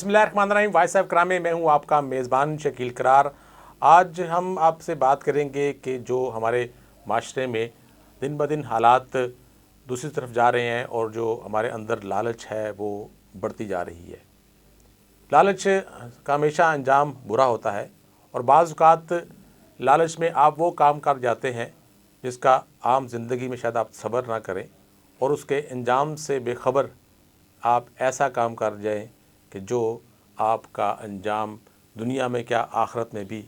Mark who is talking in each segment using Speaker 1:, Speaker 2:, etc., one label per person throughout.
Speaker 1: بسم اللہ الرحمن الرحیم. وائس آف کرام میں ہوں آپ کا میزبان شکیل قرار. آج ہم آپ سے بات کریں گے کہ جو ہمارے معاشرے میں دن بدن حالات دوسری طرف جا رہے ہیں اور جو ہمارے اندر لالچ ہے وہ بڑھتی جا رہی ہے. لالچ کا ہمیشہ انجام برا ہوتا ہے اور بعض اوقات لالچ میں آپ وہ کام کر جاتے ہیں جس کا عام زندگی میں شاید آپ صبر نہ کریں اور اس کے انجام سے بے خبر آپ ایسا کام کر جائیں کہ جو آپ کا انجام دنیا میں کیا آخرت میں بھی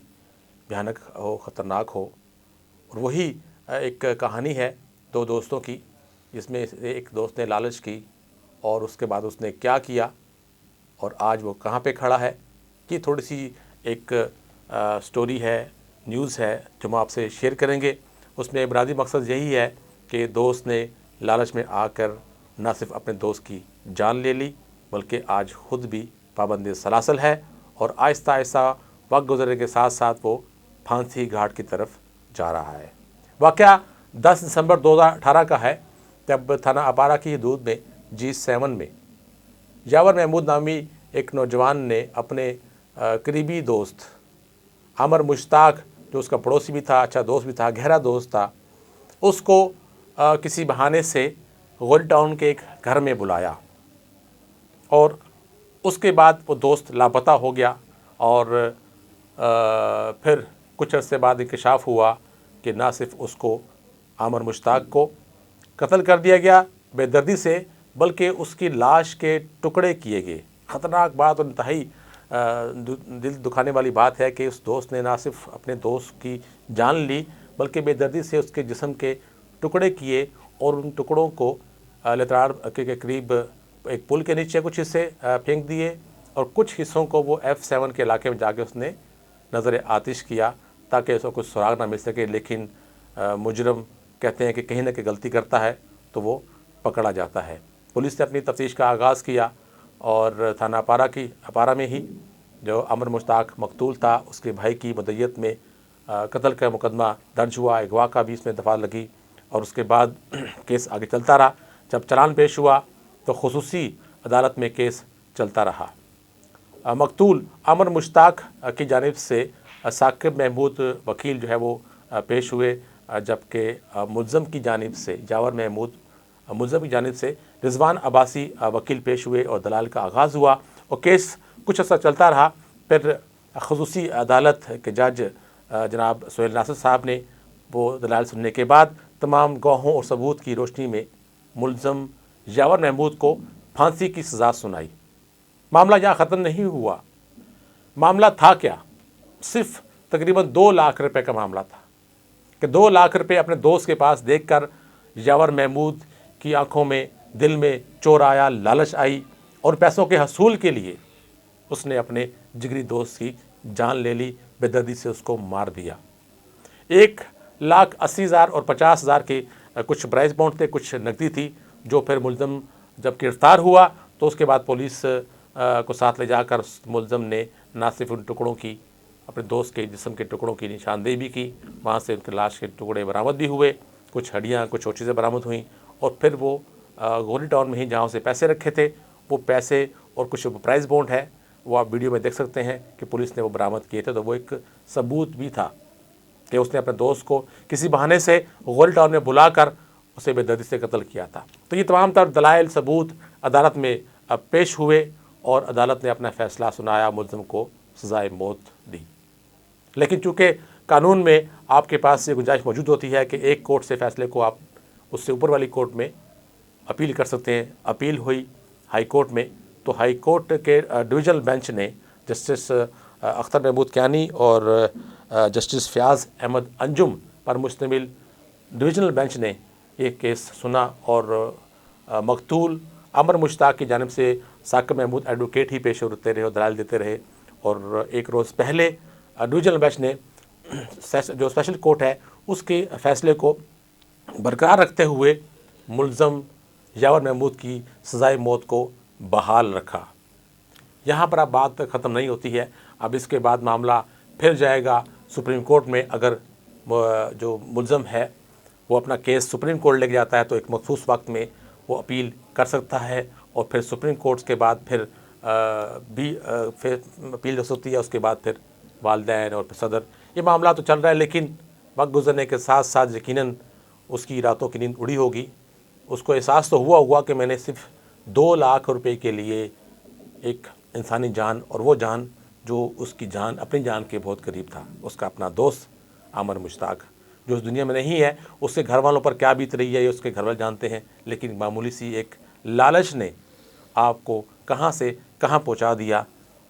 Speaker 1: بھیانک ہو، خطرناک ہو. اور وہی ایک کہانی ہے دو دوستوں کی، جس میں ایک دوست نے لالچ کی اور اس کے بعد اس نے کیا کیا اور آج وہ کہاں پہ کھڑا ہے. یہ تھوڑی سی ایک سٹوری ہے، نیوز ہے جو ہم آپ سے شیئر کریں گے. اس میں بنیادی مقصد یہی ہے کہ دوست نے لالچ میں آ کر نہ صرف اپنے دوست کی جان لے لی بلکہ آج خود بھی پابند سلاسل ہے اور آہستہ آہستہ وقت گزرنے کے ساتھ ساتھ وہ پھانسی گھاٹ کی طرف جا رہا ہے. واقعہ 10 دسمبر 2018 کا ہے، جب تھانہ اپارہ کی حدود میں G7 میں یاور محمود نامی ایک نوجوان نے اپنے قریبی دوست عمر مشتاق، جو اس کا پڑوسی بھی تھا، اچھا دوست بھی تھا، گہرا دوست تھا، اس کو کسی بہانے سے غول ٹاؤن کے ایک گھر میں بلایا اور اس کے بعد وہ دوست لاپتہ ہو گیا. اور پھر کچھ عرصے بعد انکشاف ہوا کہ نہ صرف اس کو عامر مشتاق کو قتل کر دیا گیا بے دردی سے، بلکہ اس کی لاش کے ٹکڑے کیے گئے. خطرناک بات اور انتہائی دل دکھانے والی بات ہے کہ اس دوست نے نہ صرف اپنے دوست کی جان لی بلکہ بے دردی سے اس کے جسم کے ٹکڑے کیے اور ان ٹکڑوں کو لترار کے قریب ایک پل کے نیچے کچھ حصے پھینک دیے اور کچھ حصوں کو وہ F7 کے علاقے میں جا کے اس نے نظر آتش کیا تاکہ اس کو کچھ سراغ نہ مل سکے. لیکن مجرم کہتے ہیں کہ کہیں نہ کہیں غلطی کرتا ہے تو وہ پکڑا جاتا ہے. پولیس نے اپنی تفتیش کا آغاز کیا اور تھانہ اپارہ میں ہی جو عمر مشتاق مقتول تھا اس کے بھائی کی مدیت میں قتل کا مقدمہ درج ہوا. اغوا کا بھی اس میں دفعہ لگی اور اس کے بعد کیس آگے چلتا رہا. جب چلان پیش ہوا تو خصوصی عدالت میں کیس چلتا رہا. مقتول عمر مشتاق کی جانب سے ثاقب محمود وکیل جو ہے وہ پیش ہوئے، جبکہ ملزم کی جانب سے یاور محمود ملزم کی جانب سے رضوان عباسی وکیل پیش ہوئے اور دلائل کا آغاز ہوا اور کیس کچھ عرصہ چلتا رہا. پھر خصوصی عدالت کے جج جناب سہیل ناصر صاحب نے وہ دلائل سننے کے بعد تمام گواہوں اور ثبوت کی روشنی میں ملزم یاور محمود کو پھانسی کی سزا سنائی. معاملہ یہاں ختم نہیں ہوا. معاملہ تھا کیا؟ صرف تقریباً 2 لاکھ روپے کا معاملہ تھا کہ 2 لاکھ روپے اپنے دوست کے پاس دیکھ کر یاور محمود کی آنکھوں میں، دل میں چور آیا، لالچ آئی اور پیسوں کے حصول کے لیے اس نے اپنے جگری دوست کی جان لے لی، بے دردی سے اس کو مار دیا. 1,80,000 اور 50,000 کے کچھ پرائز بانڈ تھے، کچھ نقدی تھی، جو پھر ملزم جب گرفتار ہوا تو اس کے بعد پولیس کو ساتھ لے جا کر ملزم نے نہ صرف ان ٹکڑوں کی، اپنے دوست کے جسم کے ٹکڑوں کی نشاندہی بھی کی، وہاں سے ان کے لاش کے ٹکڑے برآمد بھی ہوئے، کچھ ہڈیاں، کچھ اور چیزیں برآمد ہوئیں. اور پھر وہ غولی ٹاؤن میں ہی جہاں اسے پیسے رکھے تھے وہ پیسے اور کچھ پرائز بانڈ ہے وہ آپ ویڈیو میں دیکھ سکتے ہیں کہ پولیس نے وہ برآمد کیے تھے. تو وہ ایک ثبوت بھی تھا کہ اس نے اپنے دوست کو کسی بہانے سے غولی ٹاؤن میں بلا کر اسے بے دردی سے قتل کیا تھا. تو یہ تمام تر دلائل ثبوت عدالت میں پیش ہوئے اور عدالت نے اپنا فیصلہ سنایا، ملزم کو سزائے موت دی. لیکن چونکہ قانون میں آپ کے پاس یہ گنجائش موجود ہوتی ہے کہ ایک کورٹ سے فیصلے کو آپ اس سے اوپر والی کورٹ میں اپیل کر سکتے ہیں. اپیل ہوئی ہائیکورٹ میں تو ہائیکورٹ کے ڈویژنل بینچ نے جسٹس اختر محمود کیانی اور جسٹس فیاض احمد انجم پر مشتمل ڈویژنل بینچ نے یہ کیس سنا اور مقتول عمر مشتاق کی جانب سے ثاقب محمود ایڈوکیٹ ہی پیش ہوتے رہے اور دلائل دیتے رہے. اور ایک روز پہلے ڈویژنل بینچ نے جو اسپیشل کورٹ ہے اس کے فیصلے کو برقرار رکھتے ہوئے ملزم یاور محمود کی سزائے موت کو بحال رکھا. یہاں پر اب بات ختم نہیں ہوتی ہے. اب اس کے بعد معاملہ پھر جائے گا سپریم کورٹ میں. اگر جو ملزم ہے وہ اپنا کیس سپریم کورٹ لے کے جاتا ہے تو ایک مخصوص وقت میں وہ اپیل کر سکتا ہے اور پھر سپریم کورٹ کے بعد پھر بھی اپیل رس ہوتی ہے، اس کے بعد پھر والدین اور پھر صدر، یہ معاملہ تو چل رہا ہے، لیکن وقت گزرنے کے ساتھ ساتھ یقیناً اس کی راتوں کی نیند اڑی ہوگی. اس کو احساس تو ہوا کہ میں نے صرف 2 لاکھ روپے کے لیے ایک انسانی جان، اور وہ جان جو اس کی جان اپنی جان کے بہت قریب تھا، اس کا اپنا دوست عامر مشتاق، جو اس دنیا میں نہیں ہے. اس کے گھر والوں پر کیا بیت رہی ہے یہ اس کے گھر والے جانتے ہیں، لیکن معمولی سی ایک لالچ نے آپ کو کہاں سے کہاں پہنچا دیا،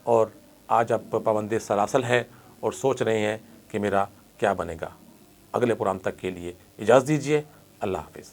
Speaker 1: اور آج آپ پابند سلاسل ہے اور سوچ رہے ہیں کہ میرا کیا بنے گا. اگلے پروگرام تک کے لیے اجازت دیجیے. اللہ حافظ.